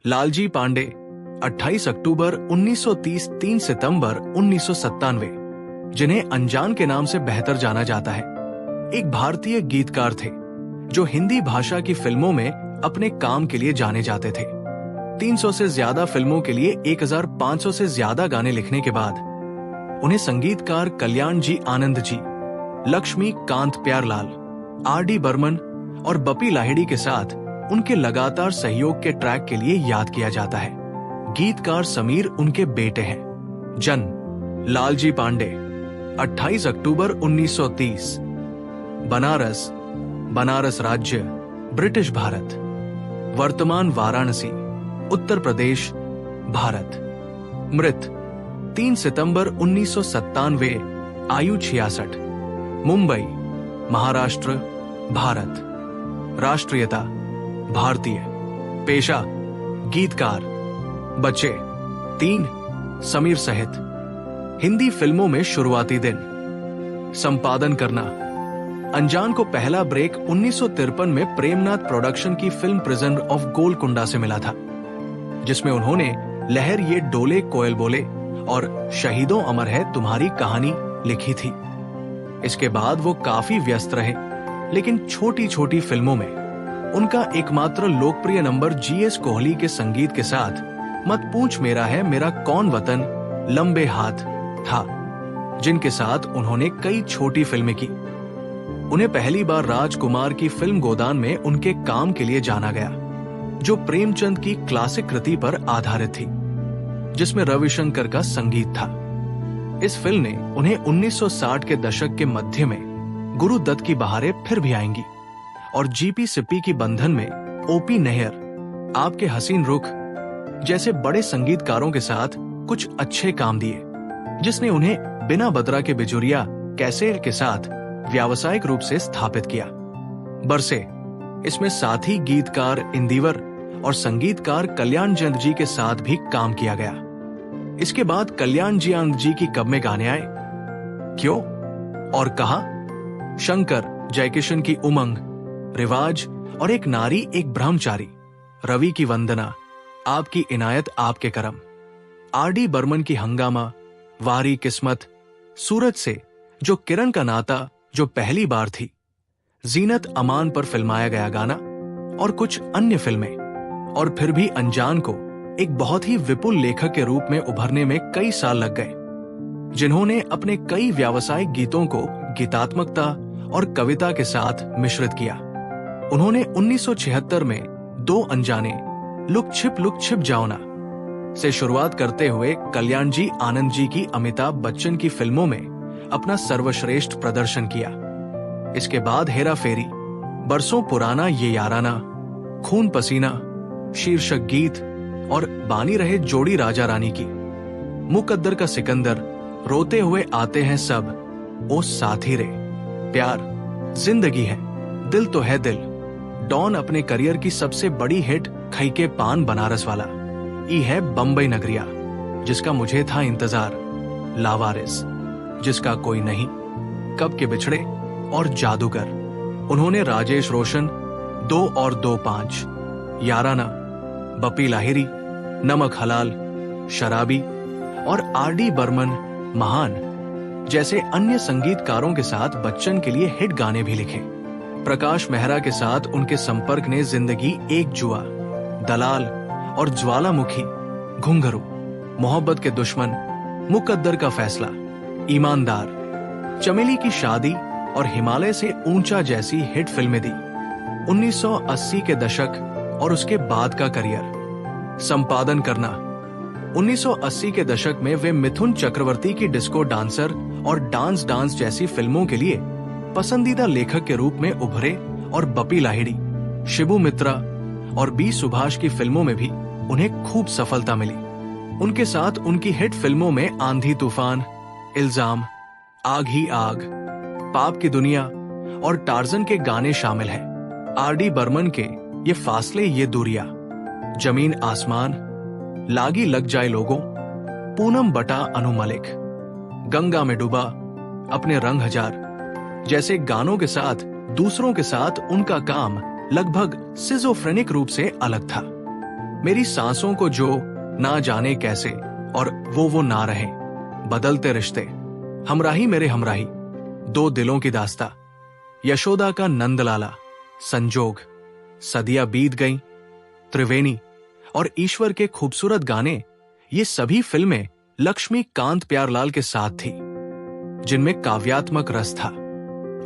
लालजी पांडे 28 अक्टूबर 1930 3 सितंबर 1997, जिन्हें अनजान के नाम से बेहतर जाना जाता है, एक भारतीय गीतकार थे जो हिंदी भाषा की फिल्मों में अपने काम के लिए जाने जाते थे। 300 से ज्यादा फिल्मों के लिए 1500 से ज्यादा गाने लिखने के बाद उन्हें संगीतकार कल्याण जी आनंद जी, लक्ष्मी कांत प्यारलाल, आर.डी. बर्मन और बपी लाहिड़ी के साथ उनके लगातार सहयोग के ट्रैक के लिए याद किया जाता है। गीतकार समीर उनके बेटे हैं। जन्म लालजी पांडे 28 अक्टूबर 1930, बनारस राज्य, ब्रिटिश भारत। वर्तमान वाराणसी, उत्तर प्रदेश, भारत। मृत 3 सितंबर 1997, आयु 66, मुंबई, महाराष्ट्र, भारत। राष्ट्रीयता भारतीय। पेशा गीतकार। बच्चे 3, समीर सहित। हिंदी फिल्मों में शुरुआती दिन। संपादन करना। अनजान को पहला ब्रेक 1953 में प्रेमनाथ प्रोडक्शन की फिल्म प्रिजन ऑफ गोलकुंडा से मिला था, जिसमें उन्होंने लहर ये डोले कोयल बोले और शहीदों अमर है तुम्हारी कहानी लिखी थी। इसके बाद वो काफी व्यस्त रहे, लेकिन छोटी छोटी फिल्मों में उनका एकमात्र लोकप्रिय नंबर जीएस कोहली के संगीत के साथ मत पूछ मेरा है मेरा कौन वतन, लंबे हाथ था, जिनके साथ उन्होंने कई छोटी फिल्में की। उन्हें पहली बार राजकुमार की फिल्म गोदान में उनके काम के लिए जाना गया, जो प्रेमचंद की क्लासिक कृति पर आधारित थी, जिसमें रविशंकर का संगीत था। इस फिल्म ने उन्हें 1960 के दशक के मध्य में गुरुदत्त की बहारें फिर भी आएंगी और जीपी सिप्पी की बंधन में ओपी नैयर, आपके हसीन रुख जैसे बड़े संगीतकारों के साथ कुछ अच्छे काम दिए, जिसने उन्हें बिना बदरा के बिजुरिया कैसेट के साथ व्यावसायिक रूप से स्थापित किया। बरसे, इसमें साथी गीतकार इंदिवर और संगीतकार कल्याण चंद जी के साथ भी काम किया गया। इसके बाद कल्याण जी आनंद जी की कब में गाने आए, क्यों और कहा, शंकर जयकिशन की उमंग, रिवाज और एक नारी एक ब्रह्मचारी, रवि की वंदना, आपकी इनायत आपके करम, आर.डी. बर्मन की हंगामा, वारी किस्मत, सूरज से जो किरण का नाता जो पहली बार थी, जीनत अमान पर फिल्माया गया गाना और कुछ अन्य फिल्में। और फिर भी अनजान को एक बहुत ही विपुल लेखक के रूप में उभरने में कई साल लग गए, जिन्होंने अपने कई व्यावसायिक गीतों को गीतात्मकता और कविता के साथ मिश्रित किया। उन्होंने 1976 में दो अनजाने, लुक छिप जाओना से शुरुआत करते हुए कल्याण जी आनंद जी की अमिताभ बच्चन की फिल्मों में अपना सर्वश्रेष्ठ प्रदर्शन किया। इसके बाद हेरा फेरी, बरसों पुराना ये याराना, खून पसीना, शीर्षक गीत और बानी रहे जोड़ी राजा रानी की, मुकद्दर का सिकंदर, रोते हुए आते हैं सब, ओ साथी रे, प्यार, जिंदगी है, दिल तो है दिल, डॉन अपने करियर की सबसे बड़ी हिट खई के पान बनारस वाला, ई है बंबई नगरिया, जिसका मुझे था इंतजार, लावारिस, जिसका कोई नहीं, कब के बिछड़े और जादूगर। उन्होंने राजेश रोशन 2 और 2 5, याराना, बपी लाहिरी, नमक हलाल, शराबी और आर.डी. बर्मन, महान जैसे अन्य संगीतकारों के साथ बच्चन के लिए हिट गाने भी लिखे। प्रकाश मेहरा के साथ उनके संपर्क ने जिंदगी एक जुआ, दलाल और ज्वालामुखी, घुंघरू, मोहब्बत के दुश्मन, मुकद्दर का फैसला, ईमानदार, चमेली की शादी और हिमालय से ऊंचा जैसी हिट फिल्में दी। 1980 के दशक और उसके बाद का करियर। संपादन करना। 1980 के दशक में वे मिथुन चक्रवर्ती की डिस्को डांसर और डांस जैसी फिल्मों के लिए पसंदीदा लेखक के रूप में उभरे और बपी लाहिड़ी, शिबू मित्रा और बी सुभाष की फिल्मों में भी उन्हें खूब सफलता मिली। उनके साथ उनकी हिट फिल्मों में आंधी तूफान, इल्जाम, आग ही आग, पाप की दुनिया और टार्जन के गाने शामिल हैं। आर.डी. बर्मन के ये फासले ये दूरियां, जमीन आसमान, लागी लग जाए लोगों, पूनम बटा अनु मलिक, गंगा में डूबा, अपने रंग हजार जैसे गानों के साथ दूसरों के साथ उनका काम लगभग सिजोफ्रेनिक रूप से अलग था। मेरी सांसों को जो ना जाने कैसे और वो ना रहे, बदलते रिश्ते, हमराही मेरे हमराही, दो दिलों की दास्ता, यशोदा का नंदलाला, संजोग, सदियां बीत गईं, त्रिवेणी और ईश्वर के खूबसूरत गाने, ये सभी फिल्में लक्ष्मीकांत प्यारलाल के साथ थी, जिनमें काव्यात्मक रस था।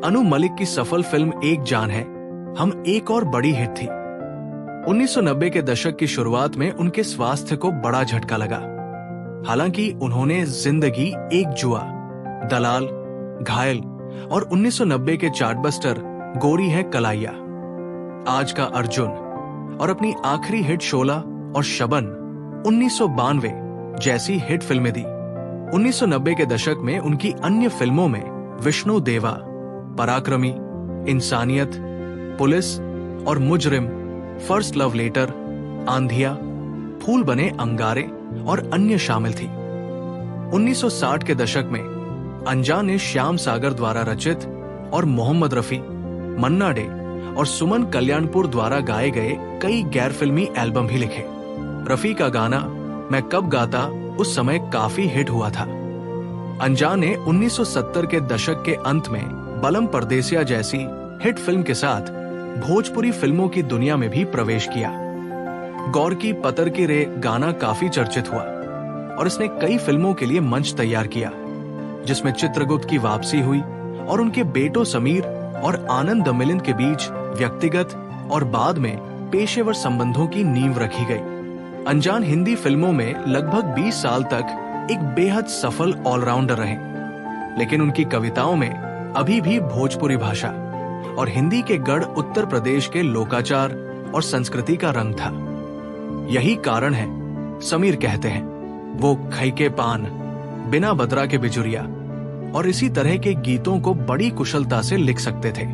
अनु मलिक की सफल फिल्म एक जान है हम एक और बड़ी हिट थी। 1990 के दशक की शुरुआत में उनके स्वास्थ्य को बड़ा झटका लगा। हालांकि उन्होंने जिंदगी, एक जुआ, दलाल, घायल और 1990 के चार्टबस्टर गोरी है कलाइया, आज का अर्जुन और अपनी आखिरी हिट शोला और शबन 1992 जैसी हिट फिल्में दी। 1990 के दशक में उनकी अन्य फिल्मों में विष्णु देवा, पराक्रमी, इंसानियत, पुलिस और मुजरिम, फर्स्ट लव लेटर, आंधिया, फूल बने अंगारे और अन्य शामिल थी। 1960 के दशक में अनजान ने श्याम सागर द्वारा रचित और मोहम्मद रफी, मन्ना डे और सुमन कल्याणपुर द्वारा गाए गए कई गैर फिल्मी एल्बम भी लिखे। रफी का गाना मैं कब गाता उस समय काफी हिट हुआ था। अनजान ने 1970 के दशक के अंत में बलम परदेसिया जैसी हिट फिल्म के साथ भोजपुरी फिल्मों की दुनिया में भी प्रवेश किया। गौर की पतर की रे गाना काफी चर्चित हुआ और इसने कई फिल्मों के लिए मंच तैयार किया, जिसमें चित्रगुप्त की वापसी हुई और उनके बेटों समीर और आनंद मिलिंद के बीच व्यक्तिगत और बाद में पेशेवर संबंधों की नींव रखी गई। अनजान हिंदी फिल्मों में लगभग 20 साल तक एक बेहद सफल ऑलराउंडर रहे, लेकिन उनकी कविताओं में अभी भी भोजपुरी भाषा और हिंदी के गढ़ उत्तर प्रदेश के लोकाचार और संस्कृति का रंग था। यही कारण है, समीर कहते हैं, वो खई के पान, बिना बदरा के बिजुरिया और इसी तरह के गीतों को बड़ी कुशलता से लिख सकते थे।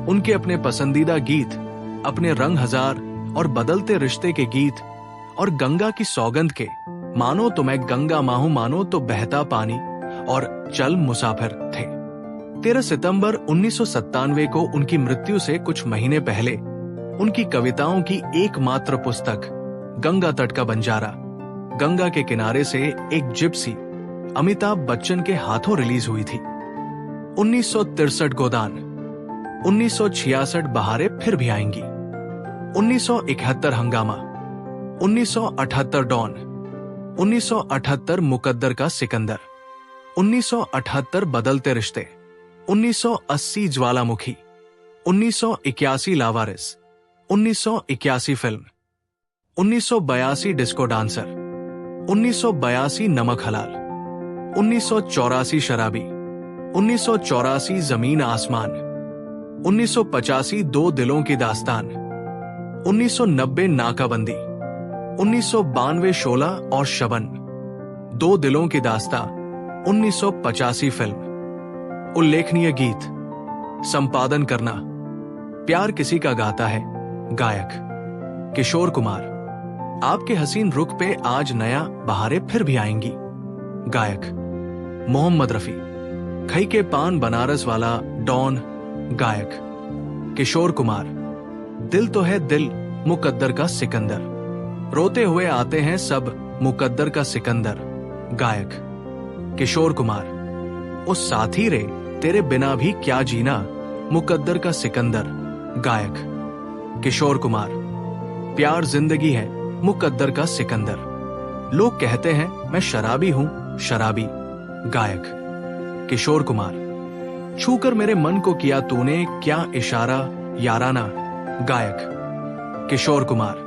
उनके अपने पसंदीदा गीत अपने रंग हजार और बदलते रिश्ते के गीत और गंगा की सौगंध के मानो तो मैं गंगा माहूं मानो तो बहता पानी और चल मुसाफिर थे। 13 सितंबर 1997 को उनकी मृत्यु से कुछ महीने पहले उनकी कविताओं की एकमात्र पुस्तक गंगा तट का बंजारा, गंगा के किनारे से एक जिप्सी अमिताभ बच्चन के हाथों रिलीज हुई थी। 1963 गोदान, 1966 बहारें फिर भी आएंगी, 1971 हंगामा, 1978 डॉन, 1978 मुकद्दर का सिकंदर, 1978 बदलते रिश्ते, 1980 ज्वालामुखी, 1981 लावारिस, 1981 फिल्म, 1982 डिस्को डांसर, 1982 नमक हलाल, 1984 शराबी, 1984 जमीन आसमान, 1985 दो दिलों की दास्तान, 1990 नाकाबंदी, 1992 शोला और शबन, दो दिलों की दास्तां, 1985 फिल्म। उल्लेखनीय गीत, संपादन करना, प्यार किसी का गाता है, गायक किशोर कुमार, आपके हसीन रुख पे आज नया बहारें फिर भी आएंगी, गायक मोहम्मद रफी, खई के पान बनारस वाला डॉन, गायक किशोर कुमार, दिल तो है दिल मुकद्दर का सिकंदर, रोते हुए आते हैं सब मुकद्दर का सिकंदर, गायक किशोर कुमार, उस साथी रे तेरे बिना भी क्या जीना, मुकद्दर का सिकंदर, गायक किशोर कुमार, प्यार जिंदगी है मुकद्दर का सिकंदर, लोग कहते हैं मैं शराबी हूं शराबी, गायक किशोर कुमार, छूकर मेरे मन को किया तूने क्या इशारा याराना, गायक किशोर कुमार।